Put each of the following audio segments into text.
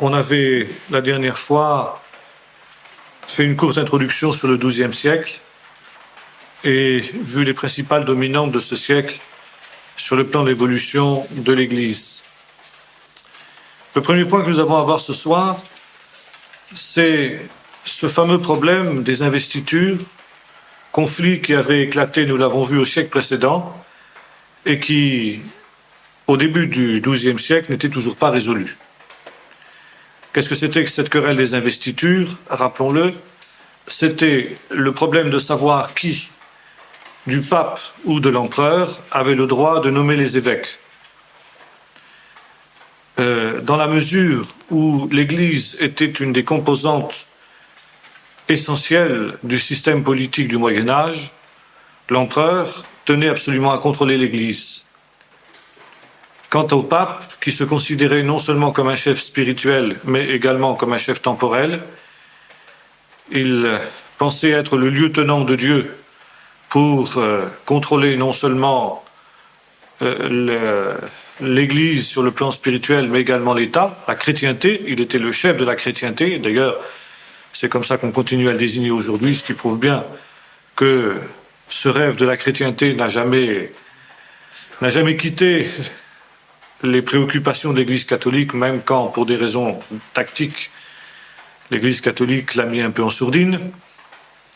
On avait, la dernière fois, fait une courte introduction sur le XIIe siècle et vu les principales dominantes de ce siècle sur le plan de l'évolution de l'Église. Le premier point que nous avons à voir ce soir, c'est ce fameux problème des investitures, conflit qui avait éclaté, nous l'avons vu, au siècle précédent et qui, au début du XIIe siècle, n'était toujours pas résolu. Qu'est-ce que c'était que cette querelle des investitures? Rappelons-le, c'était le problème de savoir qui, du pape ou de l'empereur, avait le droit de nommer les évêques. Dans la mesure où l'Église était une des composantes essentielles du système politique du Moyen-Âge, l'empereur tenait absolument à contrôler l'Église. Quant au pape, qui se considérait non seulement comme un chef spirituel, mais également comme un chef temporel, il pensait être le lieutenant de Dieu pour contrôler non seulement l'Église sur le plan spirituel, mais également l'État, la chrétienté. Il était le chef de la chrétienté. D'ailleurs, c'est comme ça qu'on continue à le désigner aujourd'hui, ce qui prouve bien que ce rêve de la chrétienté n'a jamais quitté les préoccupations de l'Église catholique, même quand, pour des raisons tactiques, l'Église catholique l'a mis un peu en sourdine,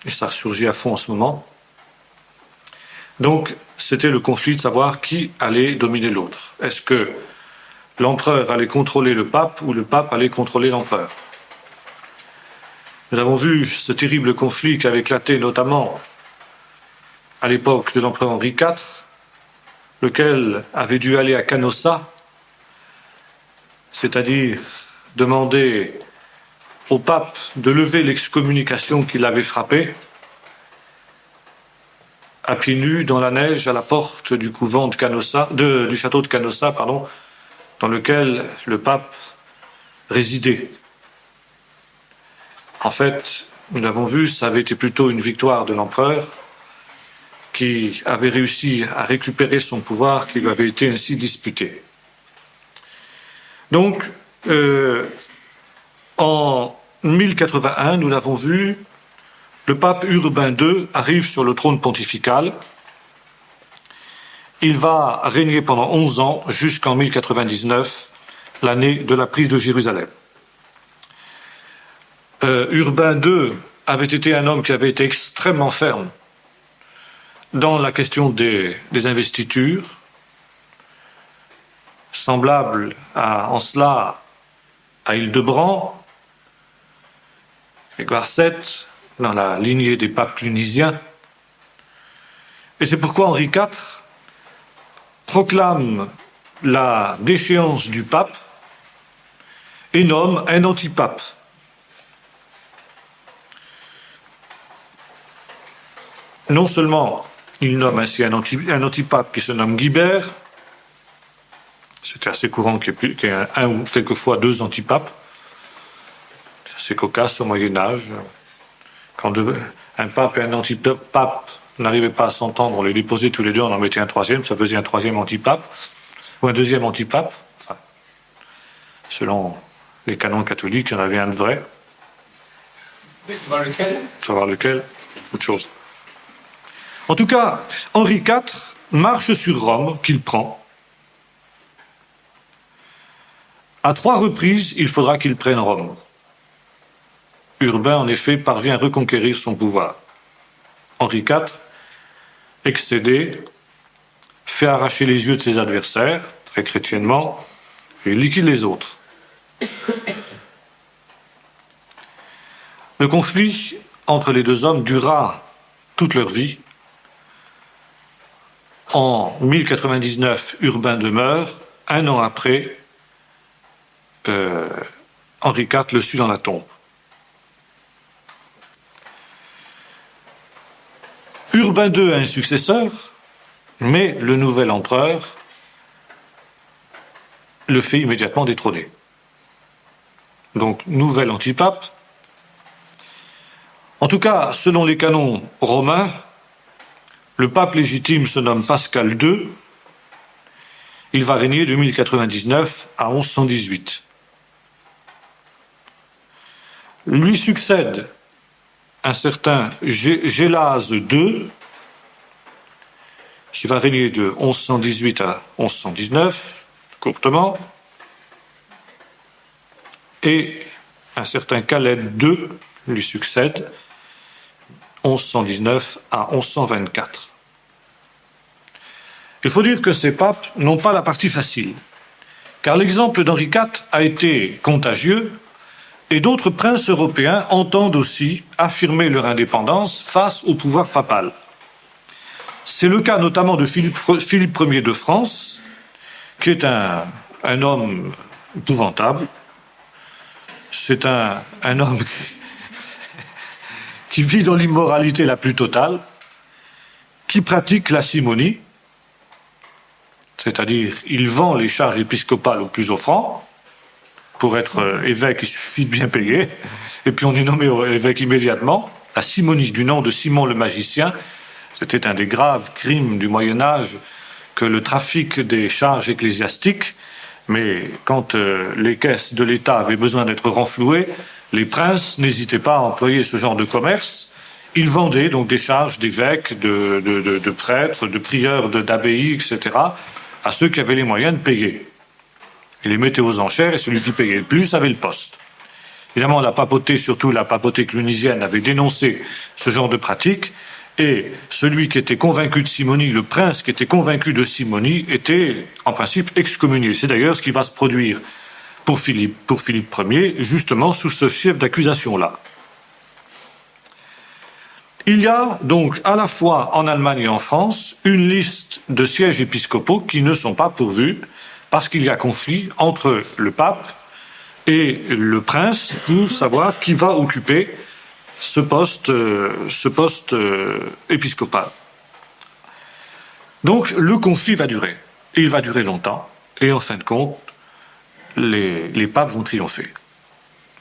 et ça ressurgit à fond en ce moment. Donc, c'était le conflit de savoir qui allait dominer l'autre. Est-ce que l'empereur allait contrôler le pape ou le pape allait contrôler l'empereur? Nous avons vu ce terrible conflit qui avait éclaté notamment à l'époque de l'empereur Henri IV, lequel avait dû aller à Canossa, c'est-à-dire demander au pape de lever l'excommunication qui l'avait frappé, à pieds nus, dans la neige, à la porte du couvent de Canossa, du château de Canossa, dans lequel le pape résidait. En fait, nous l'avons vu, ça avait été plutôt une victoire de l'empereur qui avait réussi à récupérer son pouvoir qui lui avait été ainsi disputé. Donc, en 1081, nous l'avons vu, le pape Urbain II arrive sur le trône pontifical. Il va régner pendant 11 ans, jusqu'en 1099, l'année de la prise de Jérusalem. Urbain II avait été un homme qui avait été extrêmement ferme dans la question des investitures, semblable en cela à Hildebrand, Grégoire VII, dans la lignée des papes clunisiens. Et c'est pourquoi Henri IV proclame la déchéance du pape et nomme un antipape. Non seulement il nomme ainsi un antipape qui se nomme Guibert, c'était assez courant qu'il y ait un ou quelquefois deux antipapes, c'est assez cocasse au Moyen-Âge. Quand un pape et un antipape n'arrivaient pas à s'entendre, on les déposait tous les deux, on en mettait un troisième, ça faisait un troisième antipape, ou un deuxième antipape. Enfin, selon les canons catholiques, il y en avait un de vrai. Savoir lequel? Savoir lequel, autre chose. En tout cas, Henri IV marche sur Rome, qu'il prend. À 3 reprises, il faudra qu'il prenne Rome. Urbain, en effet, parvient à reconquérir son pouvoir. Henri IV, excédé, fait arracher les yeux de ses adversaires, très chrétiennement, et liquide les autres. Le conflit entre les deux hommes dura toute leur vie. En 1099, Urbain demeure. Un an après, Henri IV le suit dans la tombe. Urbain II a un successeur, mais le nouvel empereur le fait immédiatement détrôner. Donc, nouvel antipape. En tout cas, selon les canons romains, le pape légitime se nomme Pascal II. Il va régner de 1099 à 1118. Lui succède un certain Gélase II, qui va régner de 1118 à 1119, courtement, et un certain Khaled II lui succède, 1119 à 1124. Il faut dire que ces papes n'ont pas la partie facile, car l'exemple d'Henri IV a été contagieux, et d'autres princes européens entendent aussi affirmer leur indépendance face au pouvoir papal. C'est le cas notamment de Philippe Ier de France, qui est un homme épouvantable. C'est un homme qui vit dans l'immoralité la plus totale, qui pratique la simonie, c'est-à-dire il vend les charges épiscopales au plus offrant. Pour être évêque, il suffit de bien payer, et puis on est nommé évêque immédiatement. La simonie, du nom de Simon le magicien, c'était un des graves crimes du Moyen-Âge que le trafic des charges ecclésiastiques, mais quand les caisses de l'État avaient besoin d'être renflouées, les princes n'hésitaient pas à employer ce genre de commerce. Ils vendaient donc des charges d'évêques, de prêtres, de prieurs, d'abbayes, etc., à ceux qui avaient les moyens de payer. Ils les mettaient aux enchères et celui qui payait le plus avait le poste. Évidemment, la papauté, surtout la papauté clunisienne, avait dénoncé ce genre de pratique, et celui qui était convaincu de simonie, le prince qui était convaincu de simonie, était en principe excommunié. C'est d'ailleurs ce qui va se produire pour Philippe Ier, justement sous ce chef d'accusation-là. Il y a donc à la fois en Allemagne et en France une liste de sièges épiscopaux qui ne sont pas pourvus parce qu'il y a conflit entre le pape et le prince pour savoir qui va occuper ce poste épiscopal. Donc le conflit va durer. Et il va durer longtemps. Et en fin de compte, les papes vont triompher.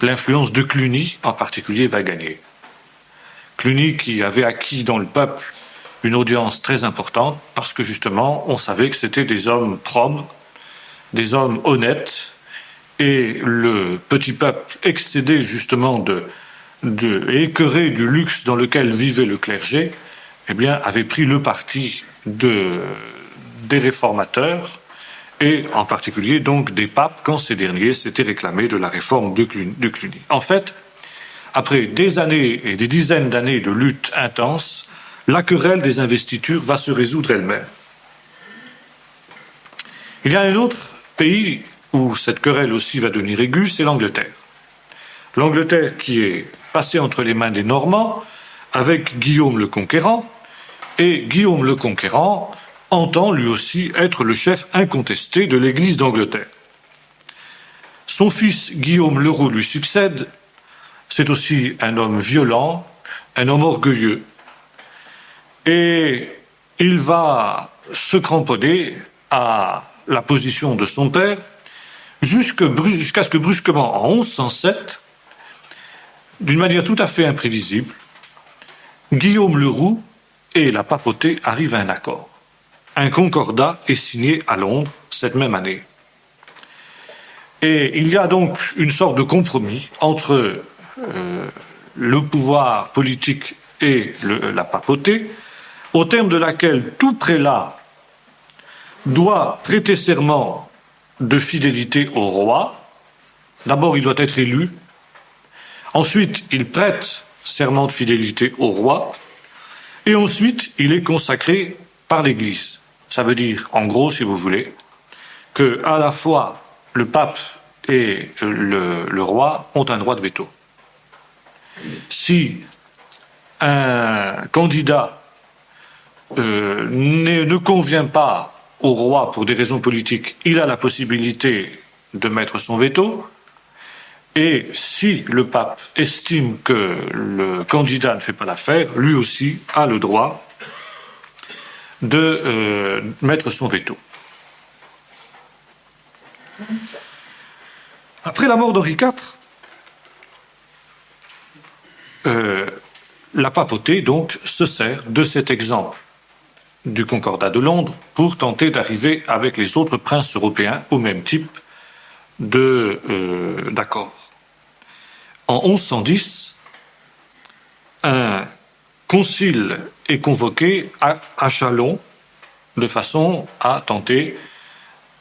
L'influence de Cluny, en particulier, va gagner. Cluny qui avait acquis dans le peuple une audience très importante parce que justement, on savait que c'était des hommes probes, des hommes honnêtes, et le petit peuple excédé justement et écœuré du luxe dans lequel vivait le clergé, eh bien, avait pris le parti des réformateurs, et en particulier donc des papes quand ces derniers s'étaient réclamés de la réforme de Cluny. En fait, après des années et des dizaines d'années de lutte intense, la querelle des investitures va se résoudre elle-même. Il y a un autre pays où cette querelle aussi va devenir aiguë, c'est l'Angleterre. L'Angleterre qui est passée entre les mains des Normands avec Guillaume le Conquérant, et Guillaume le Conquérant entend lui aussi être le chef incontesté de l'Église d'Angleterre. Son fils Guillaume le Roux lui succède. C'est aussi un homme violent, un homme orgueilleux. Et il va se cramponner à la position de son père jusqu'à ce que brusquement, en 1107, d'une manière tout à fait imprévisible, Guillaume le Roux et la papauté arrivent à un accord. Un concordat est signé à Londres cette même année. Et il y a donc une sorte de compromis entre le pouvoir politique et la papauté, au terme de laquelle tout prélat doit prêter serment de fidélité au roi. D'abord, il doit être élu. Ensuite, il prête serment de fidélité au roi. Et ensuite, il est consacré par l'Église. Ça veut dire, en gros, si vous voulez, que à la fois le pape et le roi ont un droit de veto. Si un candidat ne convient pas au roi pour des raisons politiques, il a la possibilité de mettre son veto. Et si le pape estime que le candidat ne fait pas l'affaire, lui aussi a le droit de mettre son veto. Après la mort d'Henri IV, la papauté donc se sert de cet exemple du Concordat de Londres pour tenter d'arriver avec les autres princes européens au même type d'accord. En 1110, un concile est convoqué à Châlons de façon à tenter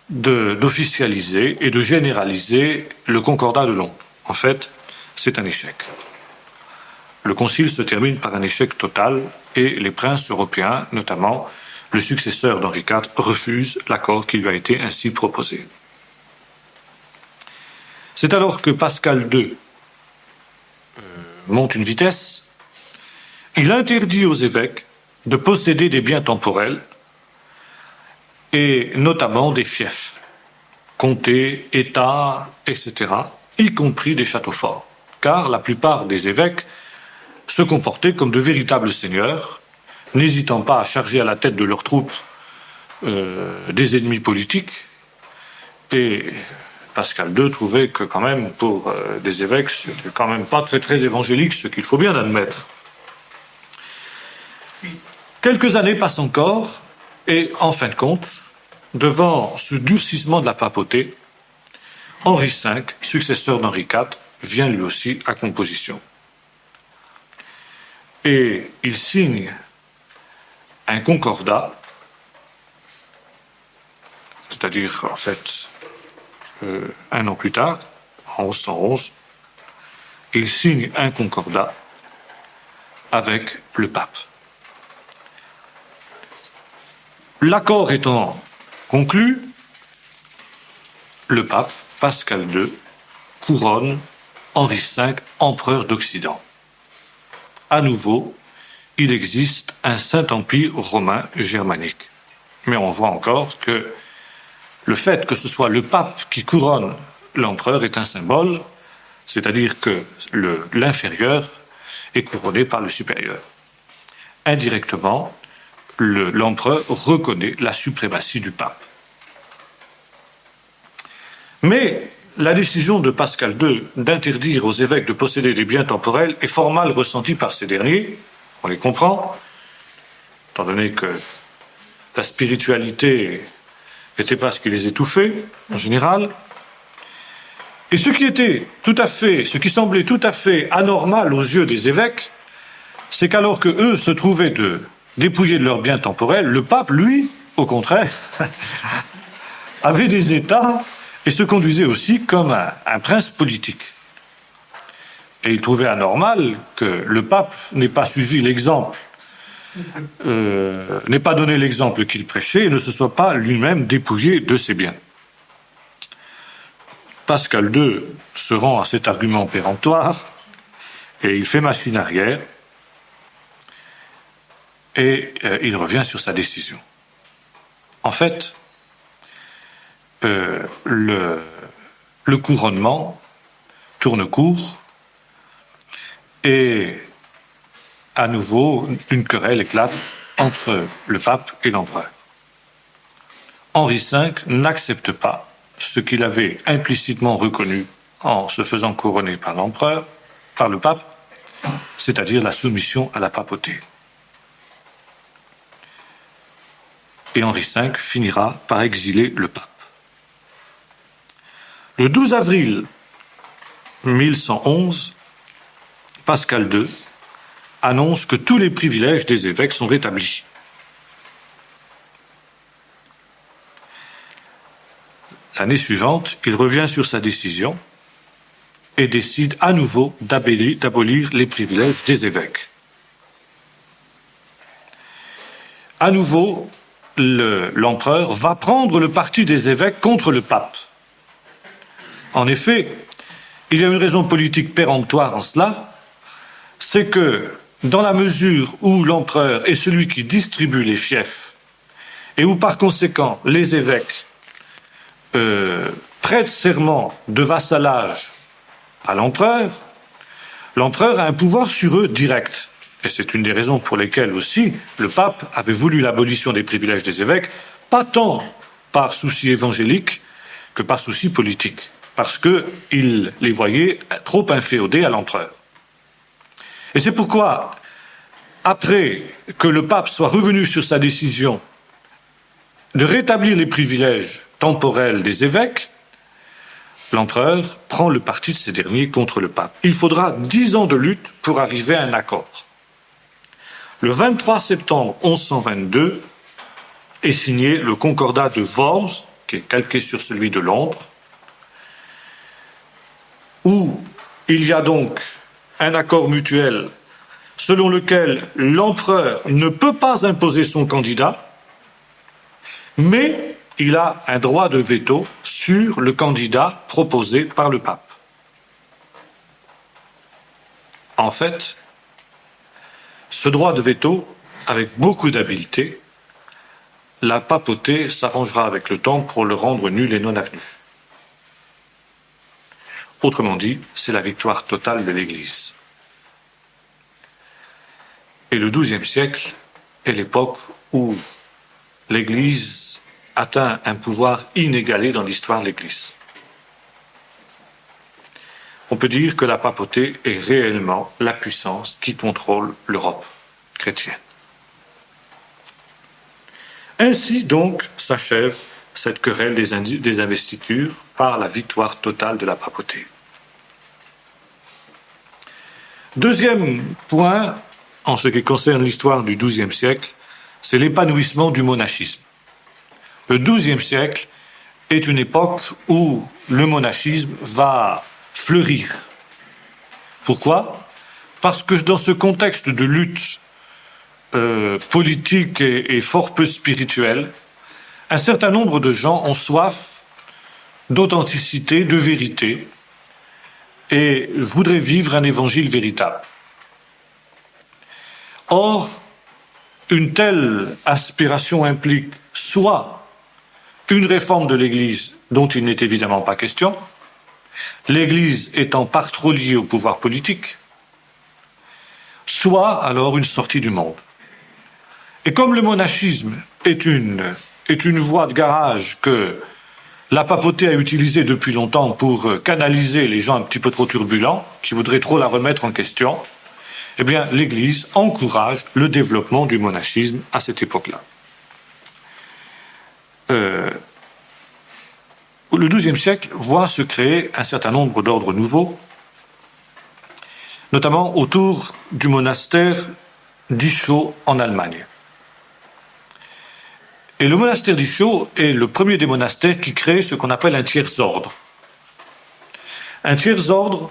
d'officialiser et de généraliser le concordat de Londres. En fait, c'est un échec. Le concile se termine par un échec total et les princes européens, notamment le successeur d'Henri IV, refusent l'accord qui lui a été ainsi proposé. C'est alors que Pascal II monte une vitesse. Il interdit aux évêques de posséder des biens temporels et notamment des fiefs, comtés, États, etc., y compris des châteaux forts, car la plupart des évêques se comportaient comme de véritables seigneurs, n'hésitant pas à charger à la tête de leurs troupes des ennemis politiques. Et Pascal II trouvait que quand même, pour des évêques, c'était quand même pas très très évangélique, ce qu'il faut bien admettre. Quelques années passent encore, et en fin de compte, devant ce durcissement de la papauté, Henri V, successeur d'Henri IV, vient lui aussi à composition. Et il signe un concordat, c'est-à-dire en fait un an plus tard, en 1111, il signe un concordat avec le pape. L'accord étant conclu, le pape, Pascal II, couronne Henri V empereur d'Occident. À nouveau, il existe un Saint-Empire romain germanique. Mais on voit encore que le fait que ce soit le pape qui couronne l'empereur est un symbole, c'est-à-dire que l'inférieur est couronné par le supérieur. Indirectement, l'empereur reconnaît la suprématie du pape. Mais la décision de Pascal II d'interdire aux évêques de posséder des biens temporels est fort mal ressentie par ces derniers, on les comprend, étant donné que la spiritualité n'était pas ce qui les étouffait, en général. Et ce qui semblait tout à fait anormal aux yeux des évêques, c'est qu'alors que eux se trouvaient dépouillés de leurs biens temporels, le pape, lui, au contraire, avait des États et se conduisait aussi comme un prince politique. Et il trouvait anormal que le pape n'ait pas suivi l'exemple, n'ait pas donné l'exemple qu'il prêchait et ne se soit pas lui-même dépouillé de ses biens. Pascal II se rend à cet argument péremptoire et il fait machine arrière et il revient sur sa décision. En fait, le couronnement tourne court et à nouveau une querelle éclate entre le pape et l'empereur. Henri V n'accepte pas ce qu'il avait implicitement reconnu en se faisant couronner par l'empereur, par le pape, c'est-à-dire la soumission à la papauté. Et Henri V finira par exiler le pape. Le 12 avril 1111, Pascal II annonce que tous les privilèges des évêques sont rétablis. L'année suivante, il revient sur sa décision et décide à nouveau d'abolir les privilèges des évêques. À nouveau, l'empereur va prendre le parti des évêques contre le pape. En effet, il y a une raison politique péremptoire en cela, c'est que dans la mesure où l'empereur est celui qui distribue les fiefs et où par conséquent les évêques prêtent serment de vassalage à l'empereur, l'empereur a un pouvoir sur eux direct. Et c'est une des raisons pour lesquelles aussi le pape avait voulu l'abolition des privilèges des évêques, pas tant par souci évangélique que par souci politique, parce qu'il les voyait trop inféodés à l'empereur. Et c'est pourquoi, après que le pape soit revenu sur sa décision de rétablir les privilèges temporels des évêques, l'empereur prend le parti de ces derniers contre le pape. Il faudra 10 ans de lutte pour arriver à un accord. Le 23 septembre 1122 est signé le concordat de Worms, qui est calqué sur celui de Londres, où il y a donc un accord mutuel selon lequel l'empereur ne peut pas imposer son candidat, mais il a un droit de veto sur le candidat proposé par le pape. En fait, ce droit de veto, avec beaucoup d'habileté, la papauté s'arrangera avec le temps pour le rendre nul et non avenu. Autrement dit, c'est la victoire totale de l'Église. Et le XIIe siècle est l'époque où l'Église atteint un pouvoir inégalé dans l'histoire de l'Église. On peut dire que la papauté est réellement la puissance qui contrôle l'Europe chrétienne. Ainsi donc s'achève cette querelle des investitures par la victoire totale de la papauté. Deuxième point, en ce qui concerne l'histoire du XIIe siècle, c'est l'épanouissement du monachisme. Le XIIe siècle est une époque où le monachisme va fleurir. Pourquoi ? Parce que dans ce contexte de lutte politique et fort peu spirituelle, un certain nombre de gens ont soif d'authenticité, de vérité, et voudraient vivre un évangile véritable. Or, une telle aspiration implique soit une réforme de l'Église dont il n'est évidemment pas question, l'Église étant par trop liée au pouvoir politique, soit alors une sortie du monde. Et comme le monachisme est une voie de garage que la papauté a utilisée depuis longtemps pour canaliser les gens un petit peu trop turbulents, qui voudraient trop la remettre en question, eh bien, l'Église encourage le développement du monachisme à cette époque-là. Le XIIe siècle voit se créer un certain nombre d'ordres nouveaux, notamment autour du monastère d'Ischau en Allemagne. Et le monastère d'Ischau est le premier des monastères qui crée ce qu'on appelle un tiers-ordre. Un tiers-ordre,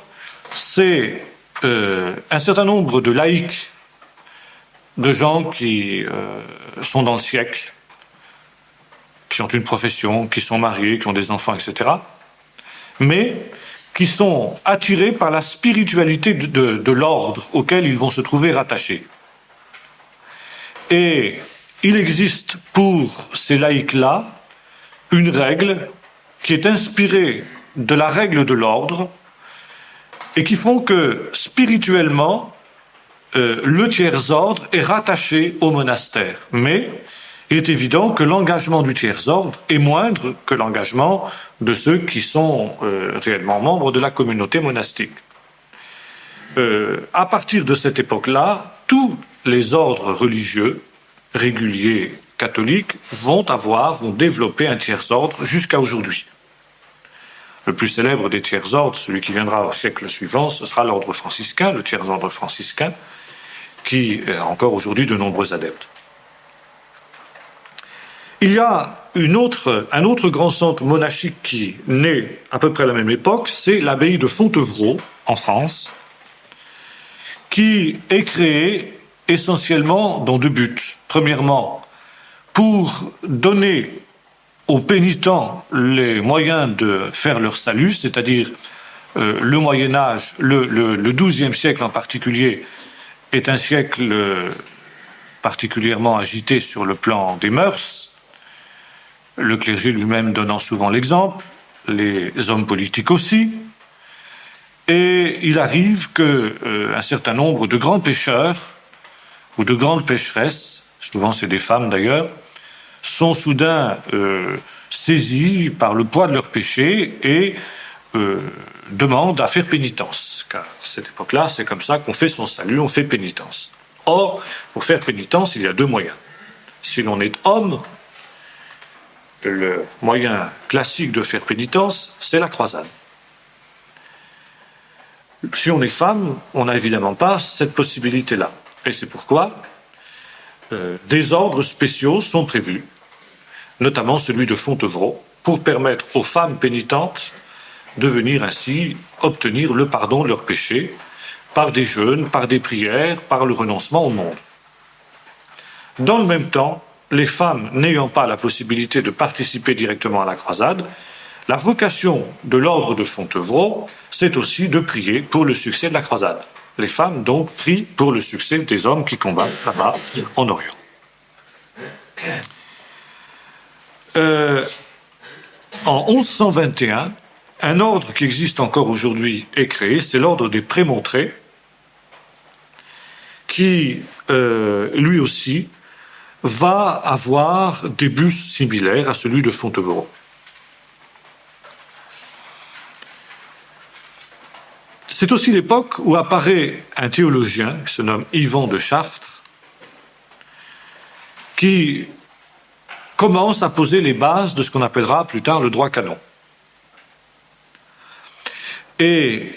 c'est un certain nombre de laïcs, de gens qui sont dans le siècle, qui ont une profession, qui sont mariés, qui ont des enfants, etc., mais qui sont attirés par la spiritualité de l'ordre auquel ils vont se trouver rattachés. Et il existe pour ces laïcs-là une règle qui est inspirée de la règle de l'ordre et qui font que spirituellement, le tiers-ordre est rattaché au monastère. Mais il est évident que l'engagement du tiers-ordre est moindre que l'engagement de ceux qui sont réellement membres de la communauté monastique. À partir de cette époque-là, tous les ordres religieux réguliers catholiques vont développer un tiers-ordre jusqu'à aujourd'hui. Le plus célèbre des tiers-ordres, celui qui viendra au siècle suivant, ce sera l'ordre franciscain, le tiers-ordre franciscain, qui a encore aujourd'hui de nombreux adeptes. Il y a un autre grand centre monastique qui naît à peu près à la même époque, c'est l'abbaye de Fontevraud, en France, qui est créée essentiellement dans deux buts. Premièrement, pour donner aux pénitents les moyens de faire leur salut, c'est-à-dire le Moyen-Âge, le XIIe siècle en particulier, est un siècle particulièrement agité sur le plan des mœurs, le clergé lui-même donnant souvent l'exemple, les hommes politiques aussi, et il arrive qu'un certain nombre de grands pécheurs ou de grandes pécheresses, souvent c'est des femmes d'ailleurs, sont soudain saisis par le poids de leurs péchés et demandent à faire pénitence. Car à cette époque-là, c'est comme ça qu'on fait son salut, on fait pénitence. Or, pour faire pénitence, il y a deux moyens. Si l'on est homme, le moyen classique de faire pénitence, c'est la croisade. Si on est femme, on n'a évidemment pas cette possibilité-là. Et c'est pourquoi des ordres spéciaux sont prévus, notamment celui de Fontevraud, pour permettre aux femmes pénitentes de venir ainsi obtenir le pardon de leurs péchés par des jeûnes, par des prières, par le renoncement au monde. Dans le même temps, les femmes n'ayant pas la possibilité de participer directement à la croisade, la vocation de l'ordre de Fontevraud, c'est aussi de prier pour le succès de la croisade. Les femmes, donc, prient pour le succès des hommes qui combattent là-bas, en Orient. En 1121, un ordre qui existe encore aujourd'hui est créé, c'est l'ordre des Prémontrés, qui, lui aussi, va avoir des buts similaires à celui de Fontevraud. C'est aussi l'époque où apparaît un théologien qui se nomme Yvan de Chartres, qui commence à poser les bases de ce qu'on appellera plus tard le droit canon. Et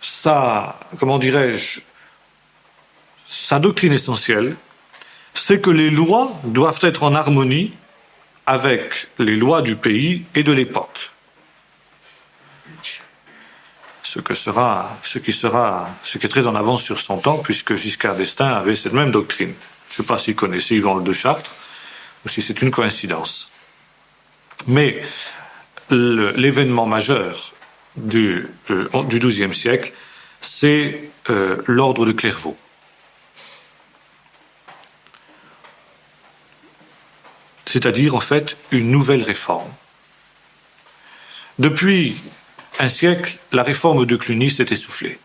sa doctrine essentielle, c'est que les lois doivent être en harmonie avec les lois du pays et de l'époque. Ce qui est très en avance sur son temps, puisque Giscard d'Estaing avait cette même doctrine. Je ne sais pas s'il connaissait Yvan de Chartres, ou si c'est une coïncidence. Mais l'événement majeur du XIIe siècle, c'est l'ordre de Clairvaux. C'est-à-dire, en fait, une nouvelle réforme. Depuis un siècle, la réforme de Cluny s'est essoufflée.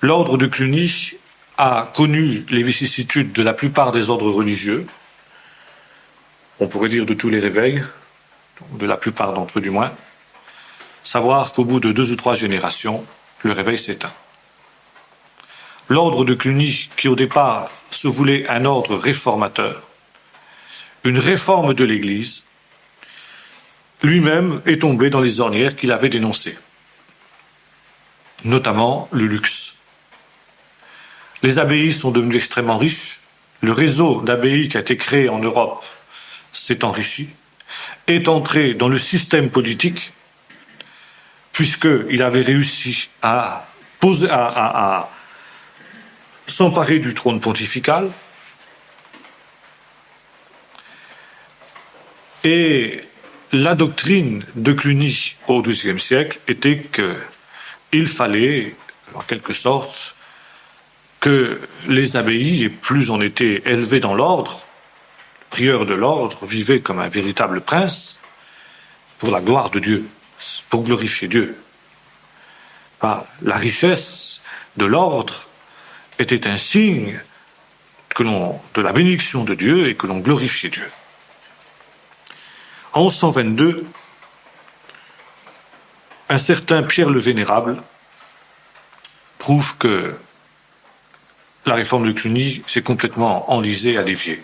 L'ordre de Cluny a connu les vicissitudes de la plupart des ordres religieux, on pourrait dire de tous les réveils, de la plupart d'entre eux du moins, savoir qu'au bout de 2 ou 3 générations, le réveil s'éteint. L'ordre de Cluny, qui au départ se voulait un ordre réformateur, une réforme de l'Église, lui-même est tombé dans les ornières qu'il avait dénoncées, notamment le luxe. Les abbayes sont devenues extrêmement riches, le réseau d'abbayes qui a été créé en Europe s'est enrichi, est entré dans le système politique, puisqu'il avait réussi à s'emparer du trône pontifical, et la doctrine de Cluny au XIIe siècle était qu'il fallait, en quelque sorte, que les abbayes, et plus on était élevé dans l'ordre, le prieur de l'ordre vivait comme un véritable prince pour la gloire de Dieu, pour glorifier Dieu. La richesse de l'ordre était un signe de la bénédiction de Dieu et que l'on glorifiait Dieu. En 1122, un certain Pierre le Vénérable trouve que la réforme de Cluny s'est complètement enlisée à dévier.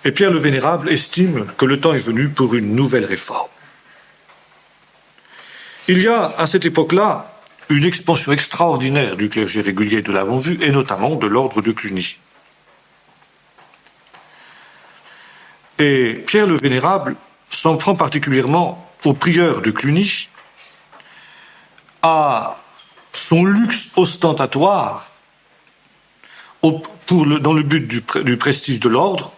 Et Pierre le Vénérable estime que le temps est venu pour une nouvelle réforme. Il y a à cette époque-là une expansion extraordinaire du clergé régulier, nous l'avons vu, et notamment de l'ordre de Cluny. Et Pierre le Vénérable s'en prend particulièrement au prieur de Cluny, à son luxe ostentatoire, dans le but du prestige de l'ordre,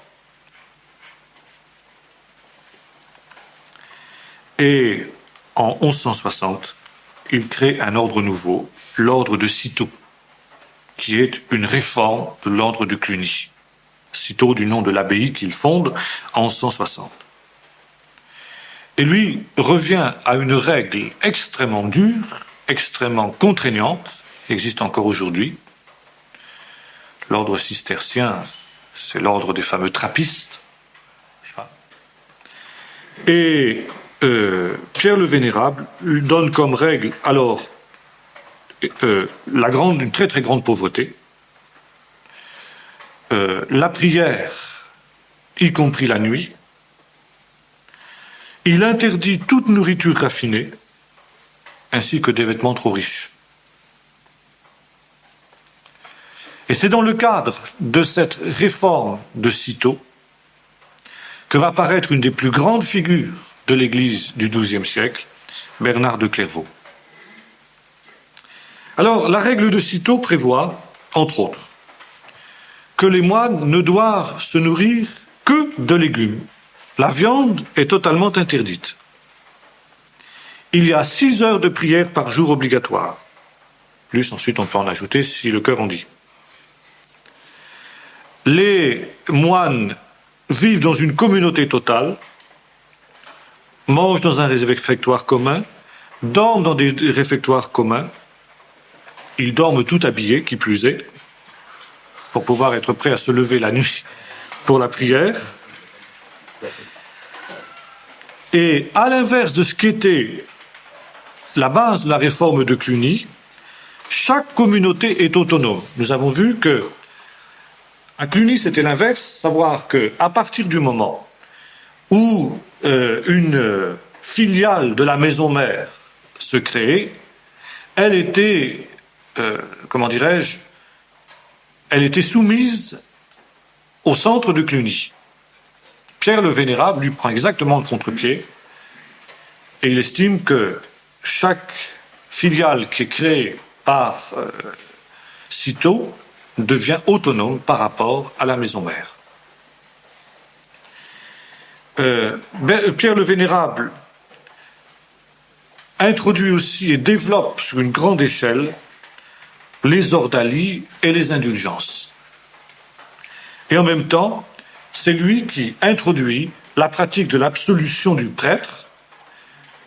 et en 1160, il crée un ordre nouveau, l'ordre de Cîteaux, qui est une réforme de l'ordre de Cluny. Cîteaux du nom de l'abbaye qu'il fonde en 1160. Et lui revient à une règle extrêmement dure, extrêmement contraignante, qui existe encore aujourd'hui. L'ordre cistercien, c'est l'ordre des fameux trappistes. Et Pierre le Vénérable donne comme règle alors une très très grande pauvreté, la prière, y compris la nuit. Il interdit toute nourriture raffinée ainsi que des vêtements trop riches. Et c'est dans le cadre de cette réforme de Cîteaux que va apparaître une des plus grandes figures de l'Église du XIIe siècle, Bernard de Clairvaux. Alors, la règle de Cîteaux prévoit, entre autres, que les moines ne doivent se nourrir que de légumes. La viande est totalement interdite. Il y a 6 heures de prière par jour obligatoires. Plus, ensuite, on peut en ajouter si le cœur en dit. Les moines vivent dans une communauté totale, mangent dans un réfectoire commun, dorment dans des réfectoires communs. Ils dorment tout habillés, qui plus est, pour pouvoir être prêts à se lever la nuit pour la prière. Et à l'inverse de ce qu'était la base de la réforme de Cluny, chaque communauté est autonome. Nous avons vu que à Cluny, c'était l'inverse, savoir qu'à partir du moment où une filiale de la maison mère se créait, elle était, elle était soumise au centre de Cluny. Pierre le Vénérable lui prend exactement le contre-pied et il estime que chaque filiale qui est créée par Cîteaux devient autonome par rapport à la maison mère. Pierre le Vénérable introduit aussi et développe sur une grande échelle les ordalies et les indulgences. Et en même temps, c'est lui qui introduit la pratique de l'absolution du prêtre,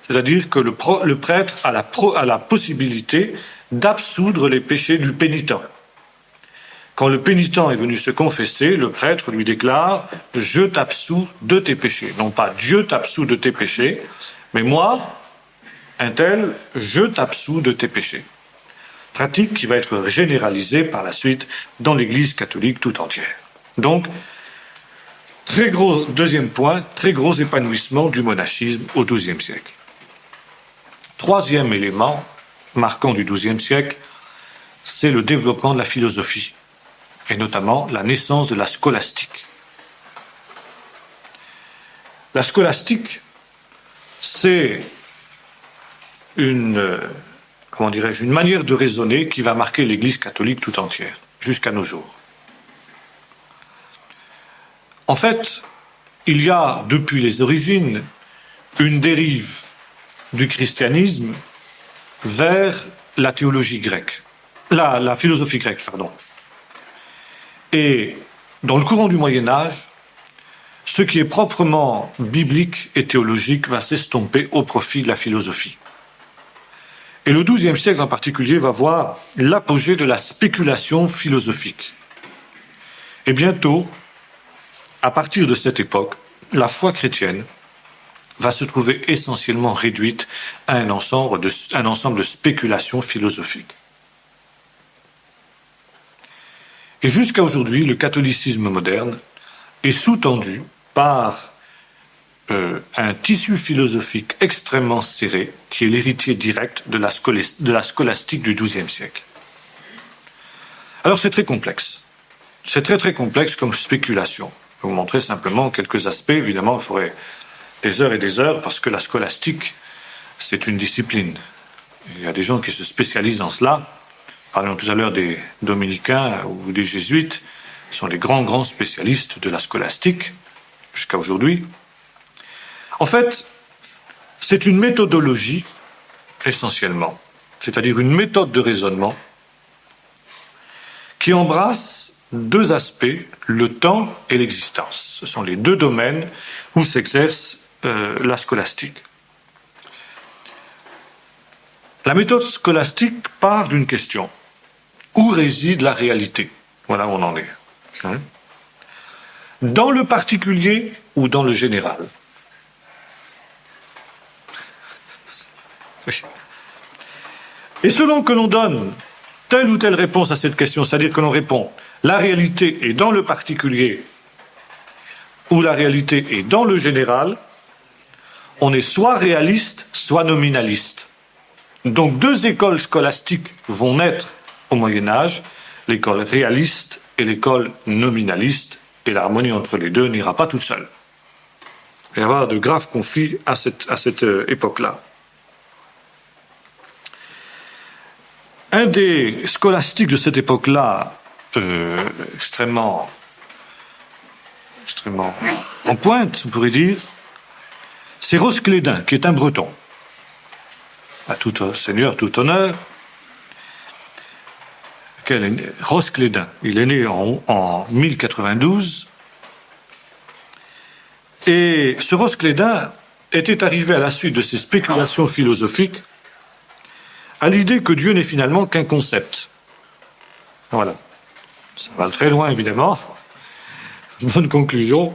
c'est-à-dire que le prêtre a la possibilité d'absoudre les péchés du pénitent. Quand le pénitent est venu se confesser, le prêtre lui déclare « Je t'absous de tes péchés ». Non pas « Dieu t'absout de tes péchés », mais moi, un tel, je t'absous de tes péchés. Pratique qui va être généralisée par la suite dans l'Église catholique tout entière. Donc, deuxième point, très gros épanouissement du monachisme au XIIe siècle. Troisième élément marquant du XIIe siècle, c'est le développement de la philosophie, et notamment la naissance de la scolastique. La scolastique, c'est une manière de raisonner qui va marquer l'Église catholique tout entière, jusqu'à nos jours. En fait, il y a, depuis les origines, une dérive du christianisme vers la théologie grecque, la philosophie grecque, pardon. Et dans le courant du Moyen-Âge, ce qui est proprement biblique et théologique va s'estomper au profit de la philosophie. Et le XIIe siècle en particulier va voir l'apogée de la spéculation philosophique. Et bientôt, à partir de cette époque, la foi chrétienne va se trouver essentiellement réduite à un ensemble de spéculations philosophiques. Et jusqu'à aujourd'hui, le catholicisme moderne est sous-tendu par un tissu philosophique extrêmement serré, qui est l'héritier direct de la scolastique du XIIe siècle. Alors c'est très complexe. C'est très très complexe comme spéculation. Je vais vous montrer simplement quelques aspects. Évidemment, il faudrait des heures et des heures, parce que la scolastique, c'est une discipline. Il y a des gens qui se spécialisent dans cela. Parlons tout à l'heure des dominicains ou des jésuites, qui sont les grands spécialistes de la scolastique, jusqu'à aujourd'hui. En fait, c'est une méthodologie, essentiellement, c'est-à-dire une méthode de raisonnement qui embrasse 2 aspects, le temps et l'existence. Ce sont les 2 domaines où s'exerce la scolastique. La méthode scolastique part d'une question. Où réside la réalité? Voilà où on en est. Dans le particulier ou dans le général? Et selon que l'on donne telle ou telle réponse à cette question, c'est-à-dire que l'on répond la réalité est dans le particulier ou la réalité est dans le général, on est soit réaliste, soit nominaliste. Donc deux écoles scolastiques vont naître au Moyen-Âge, l'école réaliste et l'école nominaliste, et l'harmonie entre les deux n'ira pas toute seule. Il va y avoir de graves conflits à cette époque-là. Un des scolastiques de cette époque-là, extrêmement en pointe, on pourrait dire, c'est Rosclédin, qui est un breton. À tout seigneur, tout honneur. Rosclédin, il est né en 1092. Et ce Rosclédin était arrivé à la suite de ses spéculations philosophiques à l'idée que Dieu n'est finalement qu'un concept. Voilà. Ça va très loin, évidemment. Bonne conclusion.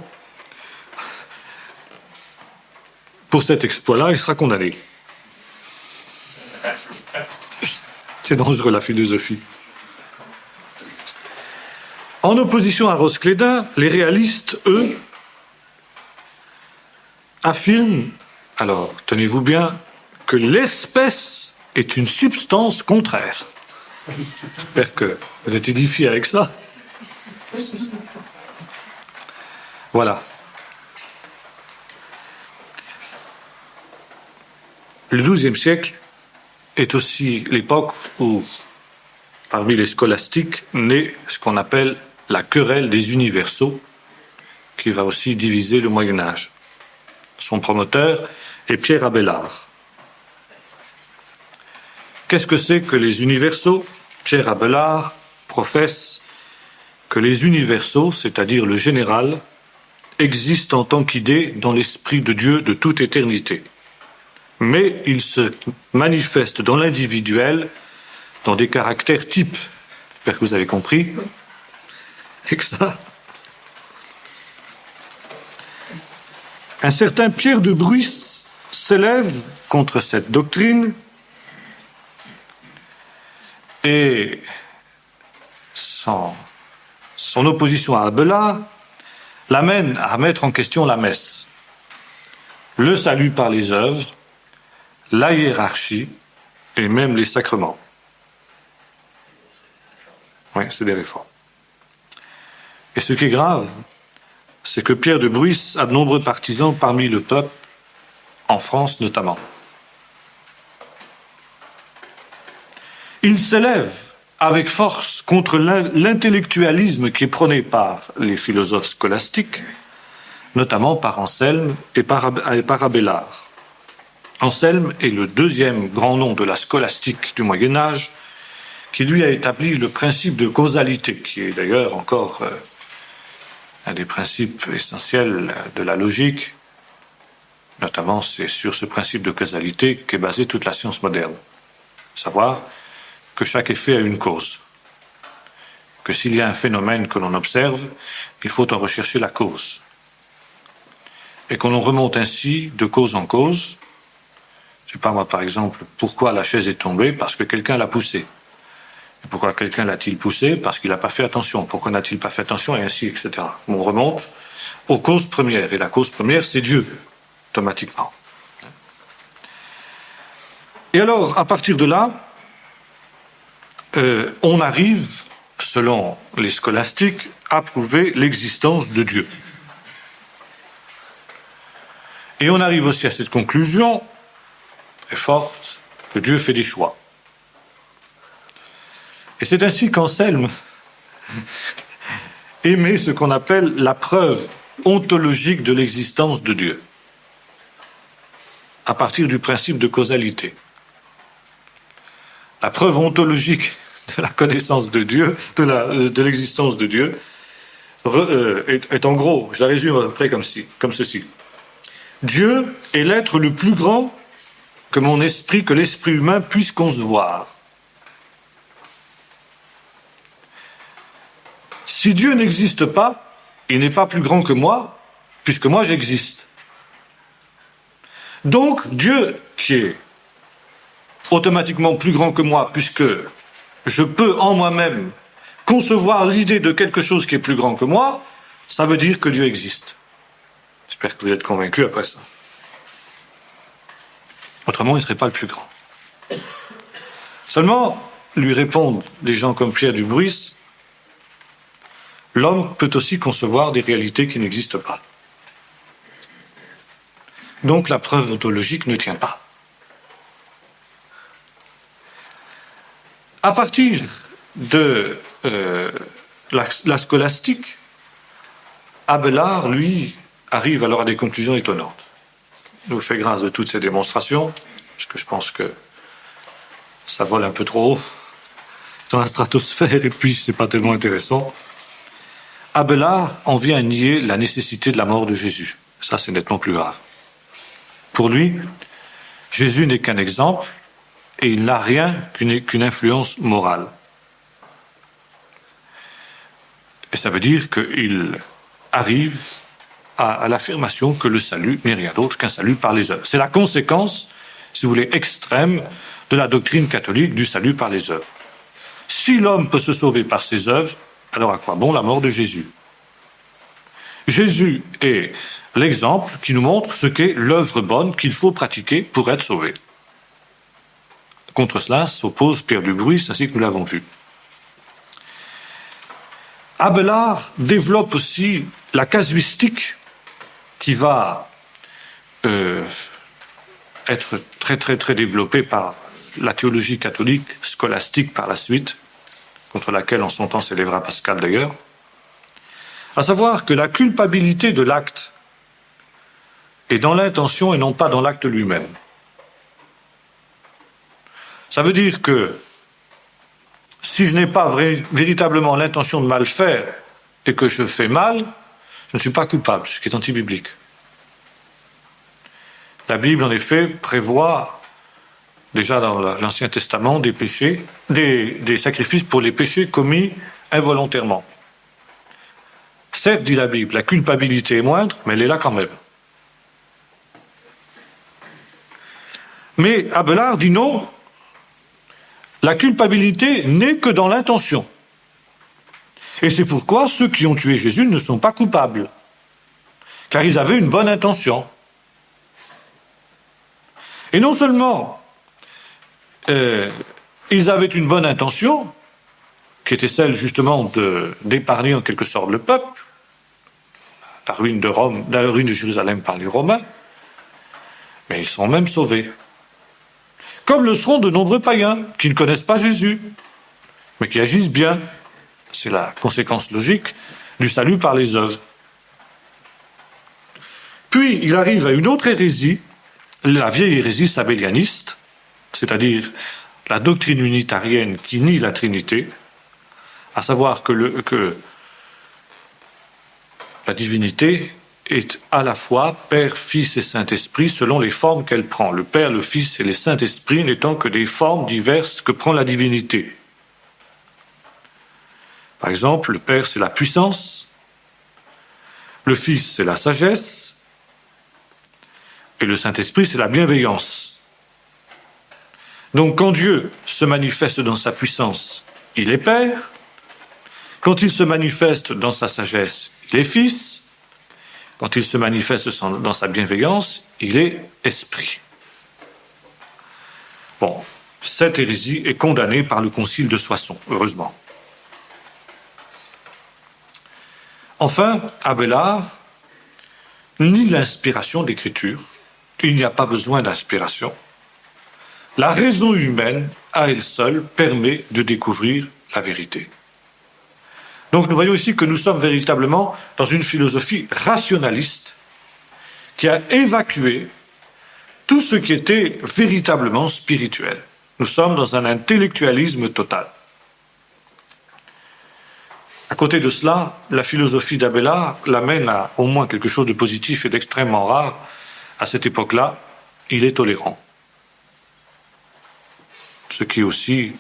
Pour cet exploit-là, il sera condamné. C'est dangereux, la philosophie. En opposition à Rosclédin, les réalistes, eux, affirment, alors tenez-vous bien, que l'espèce est une substance contraire. J'espère que vous êtes édifiés avec ça. Voilà. Le XIIe siècle est aussi l'époque où, parmi les scolastiques, naît ce qu'on appelle la querelle des universaux, qui va aussi diviser le Moyen-Âge. Son promoteur est Pierre Abélard. Qu'est-ce que c'est que les universaux? Pierre Abélard professe que les universaux, c'est-à-dire le général, existent en tant qu'idée dans l'esprit de Dieu de toute éternité. Mais ils se manifestent dans l'individuel dans des caractères types. J'espère que vous avez compris. Et que ça... Un certain Pierre de Bruys s'élève contre cette doctrine et son opposition à Abélard l'amène à mettre en question la messe, le salut par les œuvres, la hiérarchie et même les sacrements. Oui, c'est des réformes. Et ce qui est grave, c'est que Pierre de Bruys a de nombreux partisans parmi le peuple, en France notamment. Il s'élève avec force contre l'intellectualisme qui est prôné par les philosophes scolastiques, notamment par Anselme et par Abélard. Anselme est le deuxième grand nom de la scolastique du Moyen-Âge, qui lui a établi le principe de causalité, qui est d'ailleurs encore un des principes essentiels de la logique. Notamment, c'est sur ce principe de causalité qu'est basée toute la science moderne. Savoir que chaque effet a une cause. Que s'il y a un phénomène que l'on observe, il faut en rechercher la cause. Et qu'on en remonte ainsi de cause en cause. Je ne sais pas moi, par exemple, pourquoi la chaise est tombée? Parce que quelqu'un l'a poussée. Et pourquoi quelqu'un l'a-t-il poussée? Parce qu'il n'a pas fait attention. Pourquoi n'a-t-il pas fait attention? Et ainsi, etc. On remonte aux causes premières. Et la cause première, c'est Dieu, automatiquement. Et alors, à partir de là, on arrive, selon les scolastiques, à prouver l'existence de Dieu. Et on arrive aussi à cette conclusion, très forte, que Dieu fait des choix. Et c'est ainsi qu'Anselme émet ce qu'on appelle la preuve ontologique de l'existence de Dieu, à partir du principe de causalité. La preuve ontologique de la connaissance de Dieu, de l'existence de Dieu, est en gros, je la résume à peu près comme ceci. Dieu est l'être le plus grand que l'esprit humain puisse concevoir. Si Dieu n'existe pas, il n'est pas plus grand que moi, puisque moi j'existe. Donc, Dieu, qui est automatiquement plus grand que moi, puisque je peux en moi-même concevoir l'idée de quelque chose qui est plus grand que moi, ça veut dire que Dieu existe. J'espère que vous êtes convaincus après ça. Autrement, il ne serait pas le plus grand. Seulement, lui répondent des gens comme Pierre du Bruys, l'homme peut aussi concevoir des réalités qui n'existent pas. Donc la preuve ontologique ne tient pas. À partir de la scolastique, Abélard, lui, arrive alors à des conclusions étonnantes. Il nous fait grâce de toutes ces démonstrations, parce que je pense que ça vole un peu trop haut dans la stratosphère, et puis c'est pas tellement intéressant. Abélard en vient à nier la nécessité de la mort de Jésus. Ça, c'est nettement plus grave. Pour lui, Jésus n'est qu'un exemple, et il n'a rien qu'une influence morale. Et ça veut dire qu'il arrive à l'affirmation que le salut n'est rien d'autre qu'un salut par les œuvres. C'est la conséquence, si vous voulez, extrême de la doctrine catholique du salut par les œuvres. Si l'homme peut se sauver par ses œuvres, alors à quoi bon la mort de Jésus? Jésus est l'exemple qui nous montre ce qu'est l'œuvre bonne qu'il faut pratiquer pour être sauvé. Contre cela s'oppose Pierre du Bruys, ainsi que nous l'avons vu. Abélard développe aussi la casuistique qui va être très développée par la théologie catholique scolastique par la suite, contre laquelle en son temps s'élèvera Pascal d'ailleurs, à savoir que la culpabilité de l'acte est dans l'intention et non pas dans l'acte lui-même. Ça veut dire que si je n'ai pas véritablement l'intention de mal faire et que je fais mal, je ne suis pas coupable, ce qui est anti-biblique. La Bible, en effet, prévoit, déjà dans l'Ancien Testament, des péchés, des sacrifices pour les péchés commis involontairement. Certes, dit la Bible, la culpabilité est moindre, mais elle est là quand même. Mais Abélard dit non, la culpabilité n'est que dans l'intention. Et c'est pourquoi ceux qui ont tué Jésus ne sont pas coupables, car ils avaient une bonne intention. Et non seulement ils avaient une bonne intention, qui était celle justement d'épargner en quelque sorte le peuple, la ruine de Jérusalem par les Romains, mais ils sont même sauvés. Comme le seront de nombreux païens qui ne connaissent pas Jésus, mais qui agissent bien. C'est la conséquence logique du salut par les œuvres. Puis il arrive à une autre hérésie, la vieille hérésie sabellianiste, c'est-à-dire la doctrine unitarienne qui nie la Trinité, à savoir que la divinité est à la fois Père, Fils et Saint-Esprit selon les formes qu'elle prend. Le Père, le Fils et le Saint-Esprit n'étant que des formes diverses que prend la divinité. Par exemple, le Père, c'est la puissance, le Fils, c'est la sagesse, et le Saint-Esprit, c'est la bienveillance. Donc, quand Dieu se manifeste dans sa puissance, il est Père. Quand il se manifeste dans sa sagesse, il est Fils. Quand il se manifeste dans sa bienveillance, il est Esprit. Bon, cette hérésie est condamnée par le Concile de Soissons, heureusement. Enfin, Abélard nie l'inspiration d'écriture. Il n'y a pas besoin d'inspiration. La raison humaine, à elle seule, permet de découvrir la vérité. Donc nous voyons ici que nous sommes véritablement dans une philosophie rationaliste qui a évacué tout ce qui était véritablement spirituel. Nous sommes dans un intellectualisme total. À côté de cela, la philosophie d'Abélard l'amène à au moins quelque chose de positif et d'extrêmement rare. À cette époque-là, il est tolérant. Ce qui aussi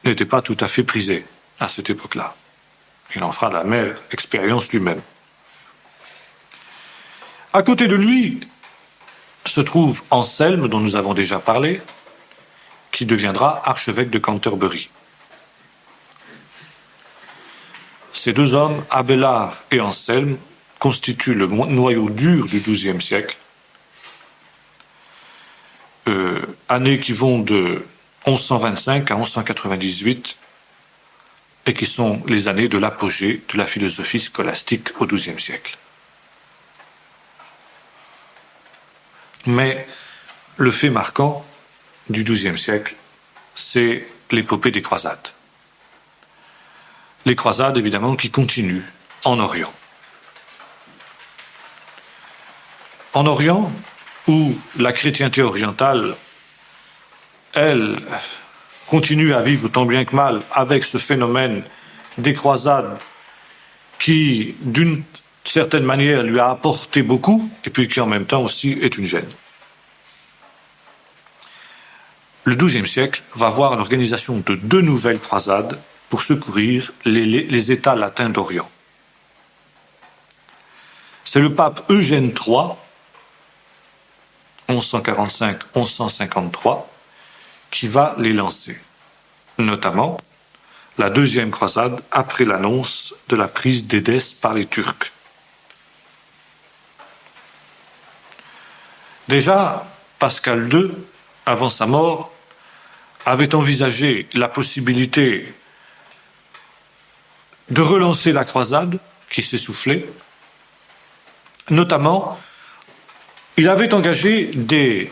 n'était pas tout à fait prisé à cette époque-là. Il en fera la mère expérience lui-même. À côté de lui se trouve Anselme, dont nous avons déjà parlé, qui deviendra archevêque de Canterbury. Ces deux hommes, Abélard et Anselme, constituent le noyau dur du XIIe siècle. Années qui vont de 1125 à 1198, et qui sont les années de l'apogée de la philosophie scolastique au XIIe siècle. Mais le fait marquant du XIIe siècle, c'est l'épopée des croisades. Les croisades, évidemment, qui continuent en Orient. En Orient, où la chrétienté orientale, elle, continue à vivre tant bien que mal avec ce phénomène des croisades qui, d'une certaine manière, lui a apporté beaucoup, et puis qui en même temps aussi est une gêne. Le XIIe siècle va voir l'organisation de 2 nouvelles croisades pour secourir les États latins d'Orient. C'est le pape Eugène III, 1145-1153, qui va les lancer, notamment la 2e croisade après l'annonce de la prise d'Édesse par les Turcs. Déjà, Pascal II, avant sa mort, avait envisagé la possibilité de relancer la croisade qui s'essoufflait. Notamment, il avait engagé des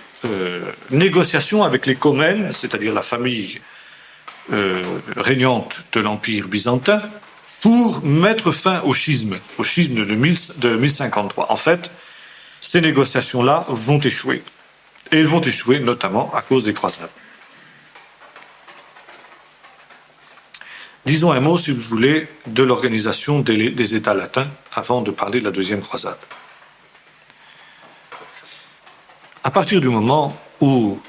négociations avec les Comnènes, c'est-à-dire la famille régnante de l'Empire byzantin, pour mettre fin au schisme de 1053. En fait, ces négociations-là vont échouer. Et elles vont échouer notamment à cause des croisades. Disons un mot, si vous voulez, de l'organisation des États latins avant de parler de la 2e croisade. À partir du moment où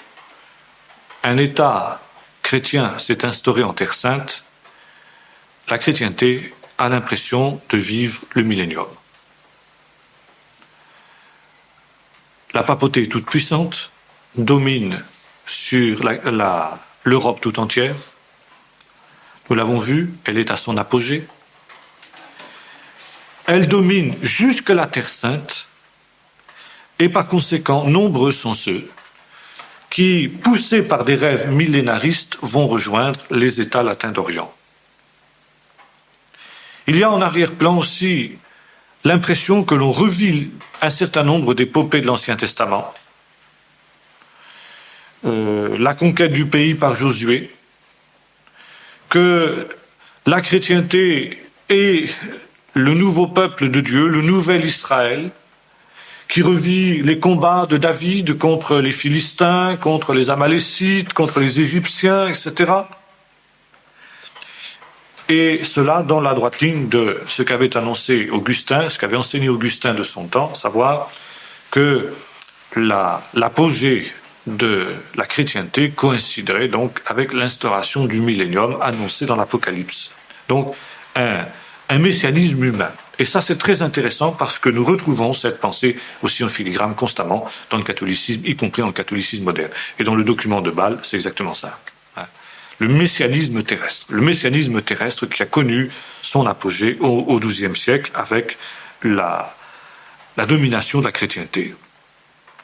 un État chrétien s'est instauré en Terre Sainte, la chrétienté a l'impression de vivre le millénium. La papauté toute puissante domine sur l'Europe tout entière. Nous l'avons vu, elle est à son apogée. Elle domine jusque la Terre Sainte, et par conséquent, nombreux sont ceux qui, poussés par des rêves millénaristes, vont rejoindre les États latins d'Orient. Il y a en arrière-plan aussi l'impression que l'on revit un certain nombre d'épopées de l'Ancien Testament. La conquête du pays par Josué, que la chrétienté est le nouveau peuple de Dieu, le nouvel Israël, qui revit les combats de David contre les Philistins, contre les Amalécites, contre les Égyptiens, etc. Et cela dans la droite ligne de ce qu'avait annoncé Augustin, ce qu'avait enseigné Augustin de son temps, à savoir que l'apogée de la chrétienté coïnciderait donc avec l'instauration du millénium annoncé dans l'Apocalypse. Donc un messianisme humain. Et ça, c'est très intéressant parce que nous retrouvons cette pensée aussi en filigrane constamment dans le catholicisme, y compris dans le catholicisme moderne. Et dans le document de Bâle, c'est exactement ça. Le messianisme terrestre. Le messianisme terrestre qui a connu son apogée au XIIe siècle avec la domination de la chrétienté.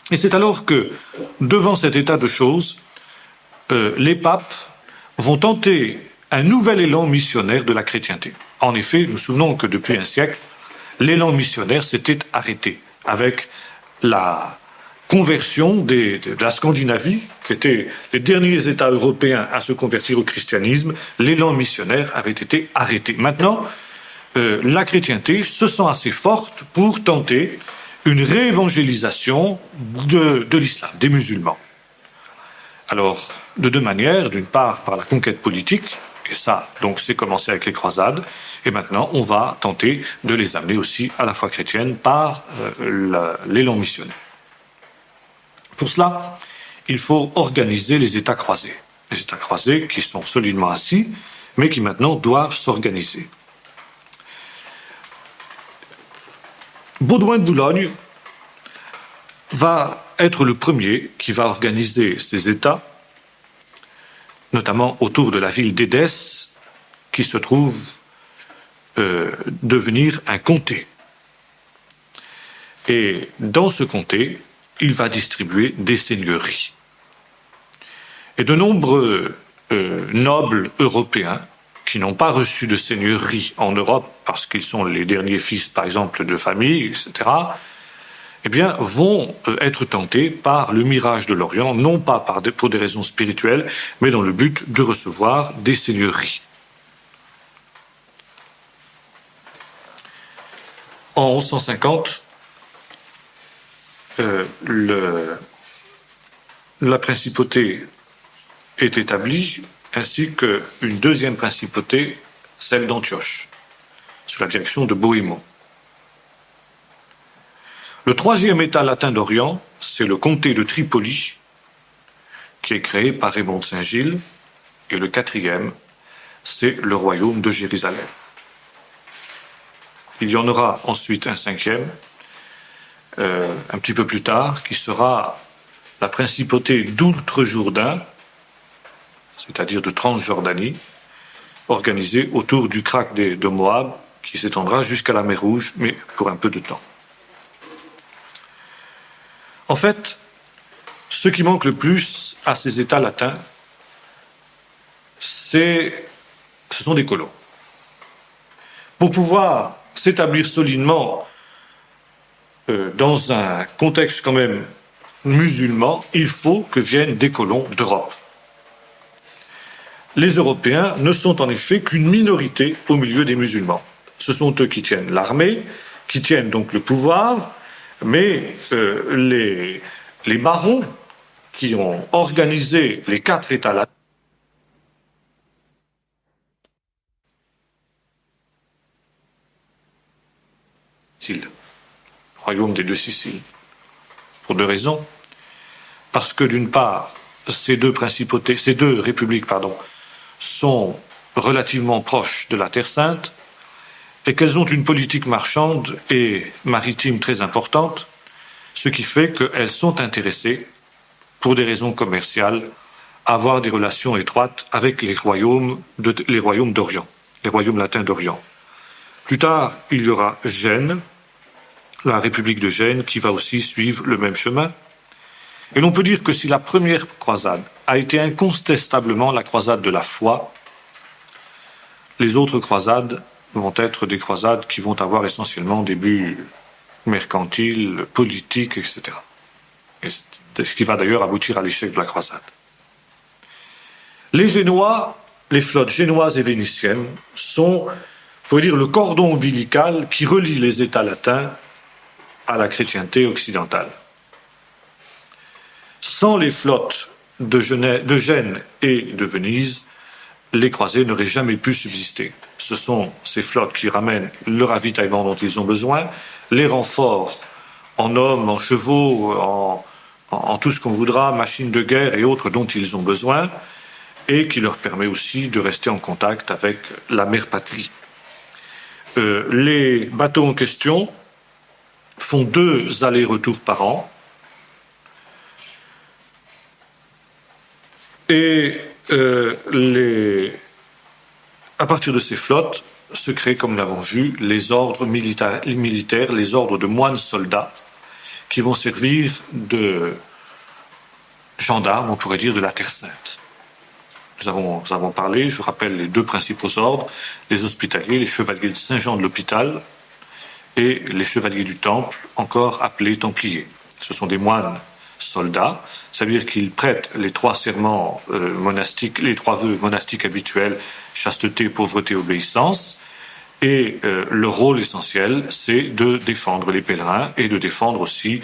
Et c'est alors que, devant cet état de choses, les papes vont tenter un nouvel élan missionnaire de la chrétienté. En effet, nous nous souvenons que depuis un siècle, l'élan missionnaire s'était arrêté avec la conversion de la Scandinavie, qui étaient les derniers États européens à se convertir au christianisme. L'élan missionnaire avait été arrêté. Maintenant, la chrétienté se sent assez forte pour tenter une réévangélisation de l'islam, des musulmans. Alors, de 2 manières. D'une part, par la conquête politique, et ça, donc, c'est commencé avec les croisades, et maintenant, on va tenter de les amener aussi à la foi chrétienne par l'élan missionnaire. Pour cela, il faut organiser les États croisés. Les États croisés qui sont solidement assis, mais qui maintenant doivent s'organiser. Baudouin de Boulogne va être le premier qui va organiser ces États, notamment autour de la ville d'Édesse, qui se trouve devenir un comté. Et dans ce comté, il va distribuer des seigneuries. Et de nombreux nobles européens qui n'ont pas reçu de seigneurie en Europe parce qu'ils sont les derniers fils, par exemple, de famille, etc., eh bien, vont être tentés par le mirage de l'Orient, non pas pour des raisons spirituelles, mais dans le but de recevoir des seigneuries. En 1150, la principauté est établie, ainsi qu'une deuxième principauté, celle d'Antioche, sous la direction de Bohémond. Le troisième État latin d'Orient, c'est le comté de Tripoli, qui est créé par Raymond de Saint-Gilles, et le quatrième, c'est le royaume de Jérusalem. Il y en aura ensuite un cinquième, un petit peu plus tard, qui sera la principauté d'Outre-Jourdain, c'est-à-dire de Transjordanie, organisée autour du Krak de Moab, qui s'étendra jusqu'à la mer Rouge, mais pour un peu de temps. En fait, ce qui manque le plus à ces États latins, ce sont des colons. Pour pouvoir s'établir solidement dans un contexte quand même musulman, il faut que viennent des colons d'Europe. Les Européens ne sont en effet qu'une minorité au milieu des musulmans. Ce sont eux qui tiennent l'armée, qui tiennent donc le pouvoir, mais les barons qui ont organisé les 4 États latins, le royaume des 2 Siciles, pour 2 raisons. Parce que d'une part, ces deux républiques, sont relativement proches de la Terre Sainte et qu'elles ont une politique marchande et maritime très importante, ce qui fait qu'elles sont intéressées, pour des raisons commerciales, à avoir des relations étroites avec les royaumes d'Orient, les royaumes latins d'Orient. Plus tard, il y aura Gênes, la République de Gênes, qui va aussi suivre le même chemin. Et l'on peut dire que si la première croisade a été incontestablement la croisade de la foi, les autres croisades vont être des croisades qui vont avoir essentiellement des buts mercantiles, politiques, etc. Et ce qui va d'ailleurs aboutir à l'échec de la croisade. Les Génois, les flottes génoises et vénitiennes sont, pour dire, le cordon ombilical qui relie les États latins à la chrétienté occidentale. Sans les flottes de Gênes et de Venise, les croisés n'auraient jamais pu subsister. Ce sont ces flottes qui ramènent le ravitaillement dont ils ont besoin, les renforts en hommes, en chevaux, en tout ce qu'on voudra, machines de guerre et autres dont ils ont besoin, et qui leur permet aussi de rester en contact avec la mère patrie. Les bateaux en question font 2 allers-retours par an, et à partir de ces flottes se créent, comme nous l'avons vu, les ordres militaires, les ordres de moines soldats, qui vont servir de gendarmes, on pourrait dire, de la Terre Sainte. Nous avons parlé, je rappelle, les 2 principaux ordres, les hospitaliers, les chevaliers de Saint-Jean de l'Hôpital, et les chevaliers du Temple, encore appelés Templiers. Ce sont des moines soldats, ça veut dire qu'ils prêtent les 3 serments monastiques, les 3 vœux monastiques habituels, chasteté, pauvreté, obéissance, et leur rôle essentiel, c'est de défendre les pèlerins et de défendre aussi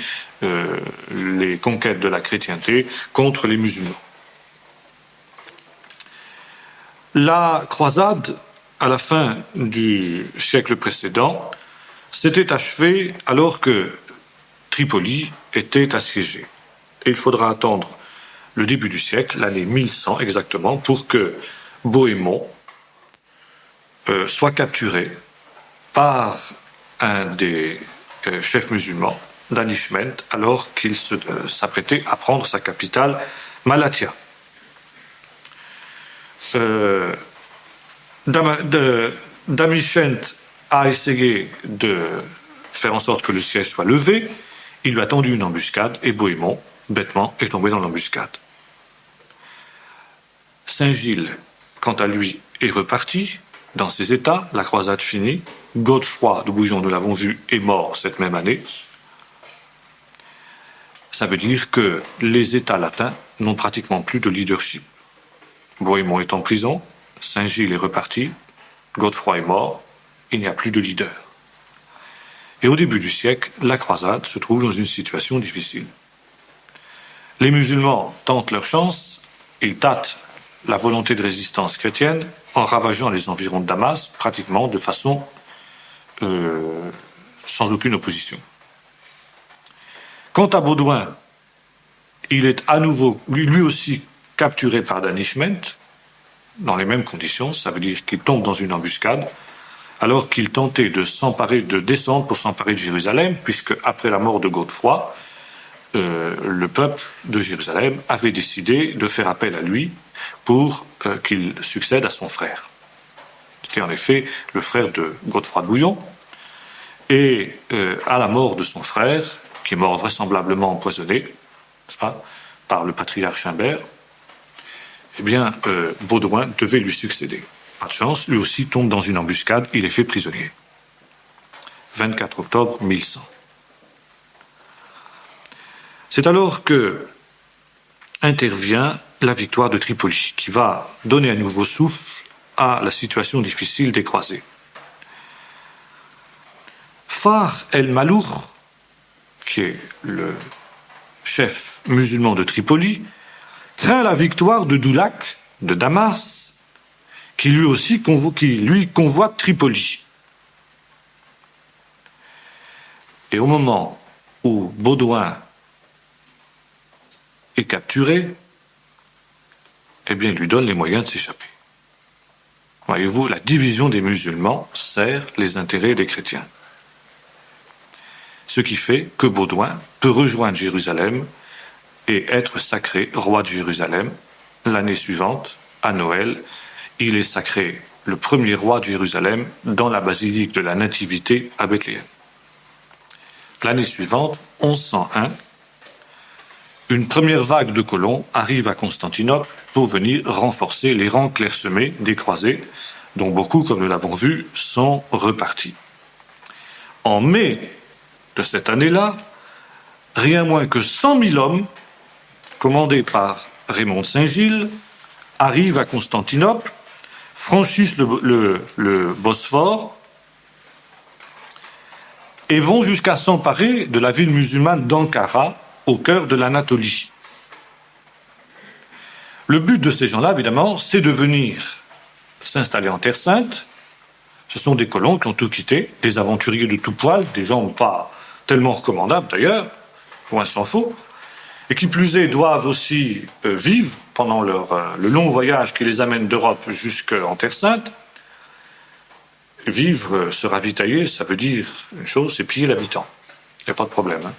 les conquêtes de la chrétienté contre les musulmans. La croisade, à la fin du siècle précédent, s'était achevée alors que Tripoli était assiégée. Et il faudra attendre le début du siècle, l'année 1100 exactement, pour que Bohémond soit capturé par un des chefs musulmans, Danishment, alors qu'il s'apprêtait à prendre sa capitale, Malatya. Danishment a essayé de faire en sorte que le siège soit levé. Il lui a tendu une embuscade et Bohémond, bêtement, est tombé dans l'embuscade. Saint-Gilles, quant à lui, est reparti dans ses états, la croisade finie. Godefroy de Bouillon, nous l'avons vu, est mort cette même année. Ça veut dire que les États latins n'ont pratiquement plus de leadership. Bohémond est en prison, Saint-Gilles est reparti, Godefroy est mort, il n'y a plus de leader. Et au début du siècle, la croisade se trouve dans une situation difficile. Les musulmans tentent leur chance, ils tâtent la volonté de résistance chrétienne en ravageant les environs de Damas, pratiquement de façon sans aucune opposition. Quant à Baudouin, il est à nouveau, lui aussi, capturé par Danishment, dans les mêmes conditions, ça veut dire qu'il tombe dans une embuscade, alors qu'il tentait de descendre pour s'emparer de Jérusalem, puisque après la mort de Godefroy, le peuple de Jérusalem avait décidé de faire appel à lui pour qu'il succède à son frère. C'était en effet le frère de Godefroy de Bouillon, et à la mort de son frère, qui est mort vraisemblablement empoisonné, n'est-ce pas, par le patriarche Humbert, eh bien, Baudouin devait lui succéder. Pas de chance, lui aussi tombe dans une embuscade, il est fait prisonnier. 24 octobre 1100. C'est alors que intervient la victoire de Tripoli, qui va donner un nouveau souffle à la situation difficile des croisés. Far el-Malour, qui est le chef musulman de Tripoli, craint la victoire de Doulac, de Damas, qui lui convoite Tripoli. Et au moment où Baudouin est capturé, eh bien, il lui donne les moyens de s'échapper. Voyez-vous, la division des musulmans sert les intérêts des chrétiens. Ce qui fait que Baudouin peut rejoindre Jérusalem et être sacré roi de Jérusalem. L'année suivante, à Noël, il est sacré le premier roi de Jérusalem dans la basilique de la Nativité à Bethléem. L'année suivante, 1101, une première vague de colons arrive à Constantinople pour venir renforcer les rangs clairsemés des croisés, dont beaucoup, comme nous l'avons vu, sont repartis. En mai de cette année-là, rien moins que 100 000 hommes, commandés par Raymond de Saint-Gilles, arrivent à Constantinople, franchissent le Bosphore et vont jusqu'à s'emparer de la ville musulmane d'Ankara, au cœur de l'Anatolie. Le but de ces gens-là, évidemment, c'est de venir s'installer en Terre Sainte. Ce sont des colons qui ont tout quitté, des aventuriers de tout poil, des gens pas tellement recommandables d'ailleurs, loin s'en faut, et qui plus est doivent aussi vivre pendant le long voyage qui les amène d'Europe jusqu'en Terre Sainte. Vivre, se ravitailler, ça veut dire une chose, c'est piller l'habitant. Il n'y a pas de problème. Hein.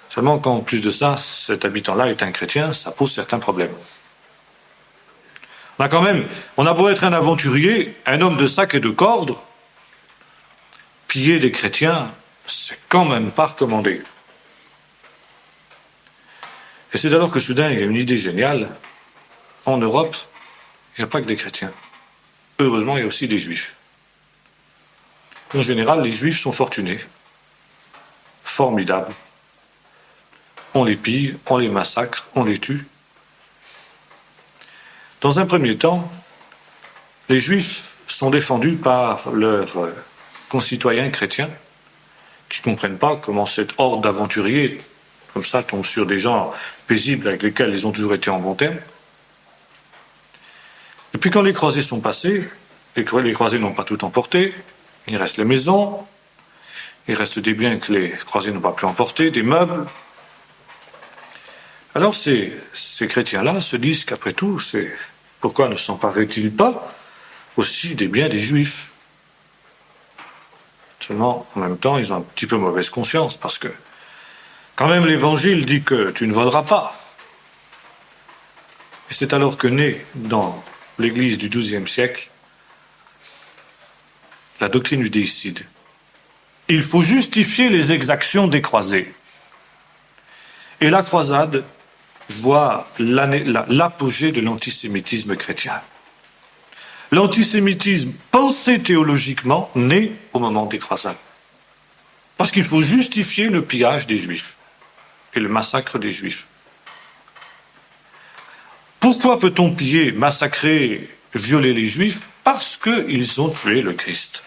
Seulement qu'en plus de ça, cet habitant-là est un chrétien, ça pose certains problèmes. On a beau être un aventurier, un homme de sac et de corde, piller des chrétiens, c'est quand même pas recommandé. Et c'est alors que soudain, il y a une idée géniale. En Europe, il n'y a pas que des chrétiens. Heureusement, il y a aussi des juifs. En général, les juifs sont fortunés, formidables. On les pille, on les massacre, on les tue. Dans un premier temps, les Juifs sont défendus par leurs concitoyens chrétiens qui ne comprennent pas comment cette horde d'aventuriers, comme ça, tombe sur des gens paisibles avec lesquels ils ont toujours été en bon terme. Et puis quand les croisés sont passés, et que les croisés n'ont pas tout emporté, il reste les maisons, il reste des biens que les croisés n'ont pas pu emporter, des meubles. Alors ces chrétiens-là se disent qu'après tout, pourquoi ne s'empareraient-ils pas aussi des biens des Juifs? Seulement, en même temps, ils ont un petit peu mauvaise conscience, parce que quand même l'Évangile dit que tu ne voleras pas. Et c'est alors que naît dans l'Église du XIIe siècle la doctrine du déicide. Il faut justifier les exactions des croisés. Et la croisade voit l'apogée de l'antisémitisme chrétien. L'antisémitisme pensé théologiquement naît au moment des croisades. Parce qu'il faut justifier le pillage des Juifs et le massacre des Juifs. Pourquoi peut-on piller, massacrer, violer les Juifs? Parce qu'ils ont tué le Christ.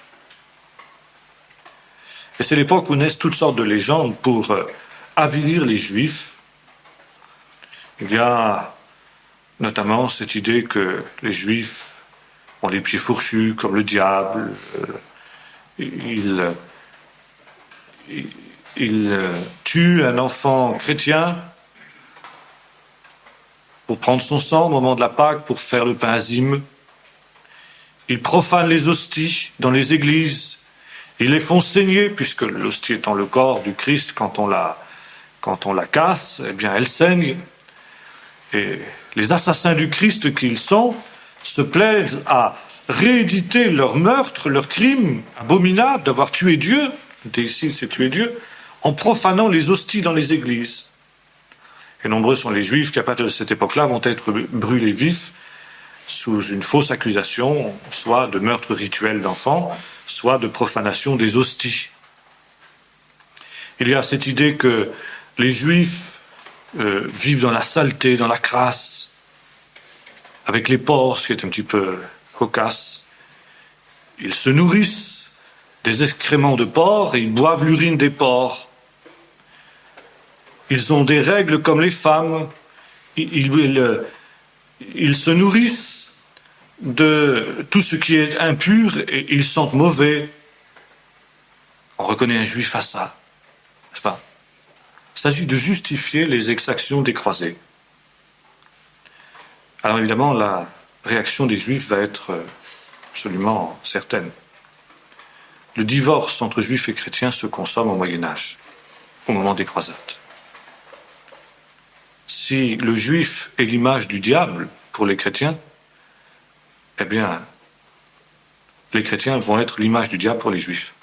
Et c'est l'époque où naissent toutes sortes de légendes pour avilir les Juifs. Il y a notamment cette idée que les Juifs ont les pieds fourchus comme le diable. Ils tuent un enfant chrétien pour prendre son sang au moment de la Pâque, pour faire le pain azime. Ils profanent les hosties dans les églises. Ils les font saigner, puisque l'hostie étant le corps du Christ, quand on la casse, eh bien elle saigne. Et les assassins du Christ qu'ils sont se plaisent à rééditer leurs meurtres, leurs crimes abominables d'avoir tué Dieu, ici c'est tuer Dieu, en profanant les hosties dans les églises. Et nombreux sont les Juifs qui, à partir de cette époque-là, vont être brûlés vifs sous une fausse accusation, soit de meurtre rituel d'enfants, soit de profanation des hosties. Il y a cette idée que les Juifs vivent dans la saleté, dans la crasse, avec les porcs, ce qui est un petit peu cocasse. Ils se nourrissent des excréments de porcs et ils boivent l'urine des porcs. Ils ont des règles comme les femmes. Ils se nourrissent de tout ce qui est impur et ils sentent mauvais. On reconnaît un juif à ça, n'est-ce pas? Il s'agit de justifier les exactions des croisés. Alors évidemment, la réaction des Juifs va être absolument certaine. Le divorce entre Juifs et chrétiens se consomme au Moyen-Âge, au moment des croisades. Si le Juif est l'image du diable pour les chrétiens, eh bien, les chrétiens vont être l'image du diable pour les Juifs.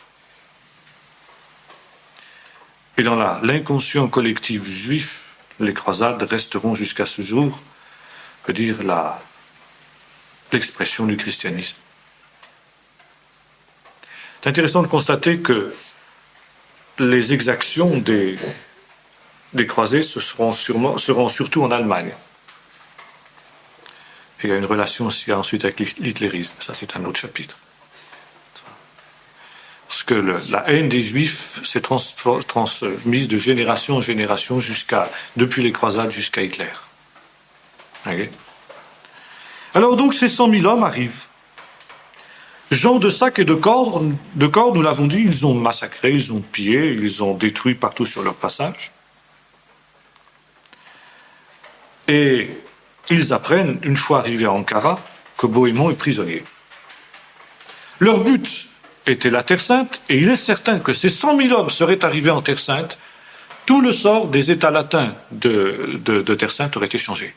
Et dans l'inconscient collectif juif, les croisades resteront jusqu'à ce jour, je veux dire, l'expression du christianisme. C'est intéressant de constater que les exactions des croisés seront surtout en Allemagne. Et il y a une relation aussi ensuite avec l'hitlérisme, ça c'est un autre chapitre. Parce que la haine des Juifs s'est transmise de génération en génération depuis les croisades jusqu'à Hitler. Okay. Alors donc ces 100 000 hommes arrivent. Gens de sac et de corps, nous l'avons dit, ils ont massacré, ils ont pillé, ils ont détruit partout sur leur passage. Et ils apprennent, une fois arrivés à Ankara, que Bohémond est prisonnier. Leur but était la Terre Sainte, et il est certain que ces 100 000 hommes seraient arrivés en Terre Sainte, tout le sort des États latins de Terre Sainte aurait été changé.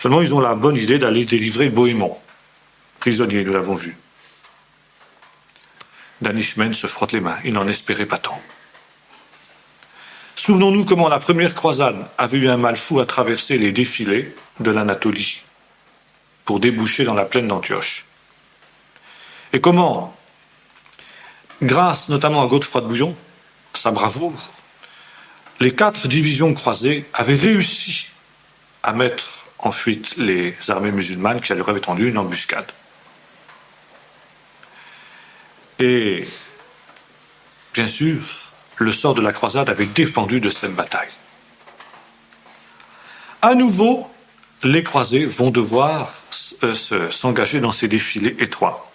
Seulement, ils ont la bonne idée d'aller délivrer Bohémond, prisonnier, nous l'avons vu. Danishmend se frotte les mains, il n'en espérait pas tant. Souvenons-nous comment la première croisade avait eu un mal fou à traverser les défilés de l'Anatolie pour déboucher dans la plaine d'Antioche. Et comment, grâce notamment à Godefroy de Bouillon, sa bravoure, les 4 divisions croisées avaient réussi à mettre en fuite les armées musulmanes qui leur avaient tendu une embuscade. Et, bien sûr, le sort de la croisade avait dépendu de cette bataille. À nouveau, les croisés vont devoir s'engager dans ces défilés étroits.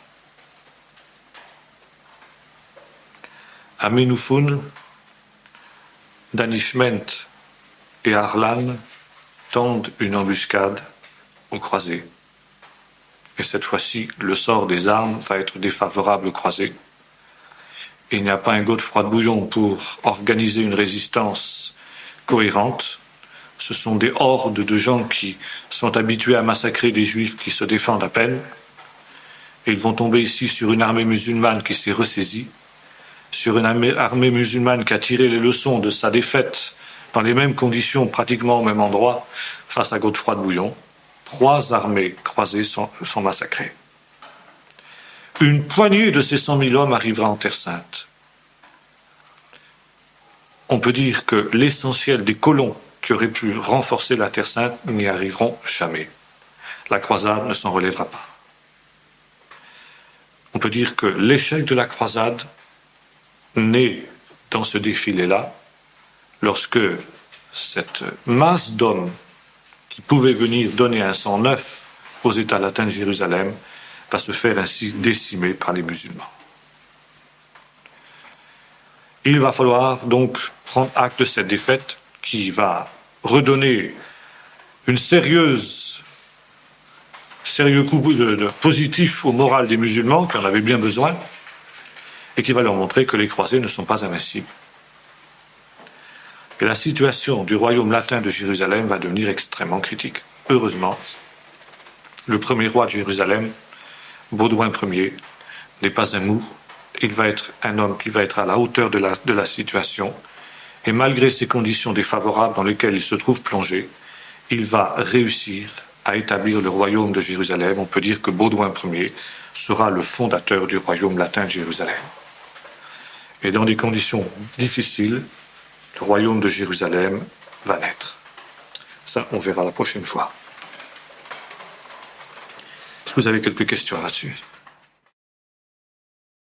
Amenoufoun, Danishmend et Harlan tendent une embuscade aux croisés. Et cette fois-ci, le sort des armes va être défavorable aux croisés. Il n'y a pas un Godefroy de Bouillon pour organiser une résistance cohérente. Ce sont des hordes de gens qui sont habitués à massacrer des Juifs qui se défendent à peine. Et ils vont tomber ici sur une armée musulmane qui s'est ressaisie, sur une armée musulmane qui a tiré les leçons de sa défaite dans les mêmes conditions, pratiquement au même endroit, face à Godefroy-de-Bouillon, 3 armées croisées sont massacrées. Une poignée de ces 100 000 hommes arrivera en Terre Sainte. On peut dire que l'essentiel des colons qui auraient pu renforcer la Terre Sainte n'y arriveront jamais. La croisade ne s'en relèvera pas. On peut dire que l'échec de la croisade naît dans ce défilé-là, lorsque cette masse d'hommes qui pouvaient venir donner un sang neuf aux États latins de Jérusalem va se faire ainsi décimer par les musulmans. Il va falloir donc prendre acte de cette défaite qui va redonner une sérieux coup de positif au moral des musulmans qui en avaient bien besoin et qui va leur montrer que les croisés ne sont pas invincibles. Et la situation du royaume latin de Jérusalem va devenir extrêmement critique. Heureusement, le premier roi de Jérusalem, Baudouin Ier, n'est pas un mou. Il va être un homme qui va être à la hauteur de la situation. Et malgré ces conditions défavorables dans lesquelles il se trouve plongé, il va réussir à établir le royaume de Jérusalem. On peut dire que Baudouin Ier sera le fondateur du royaume latin de Jérusalem. Et dans des conditions difficiles, le royaume de Jérusalem va naître. Ça, on verra la prochaine fois. Est-ce que vous avez quelques questions là-dessus ?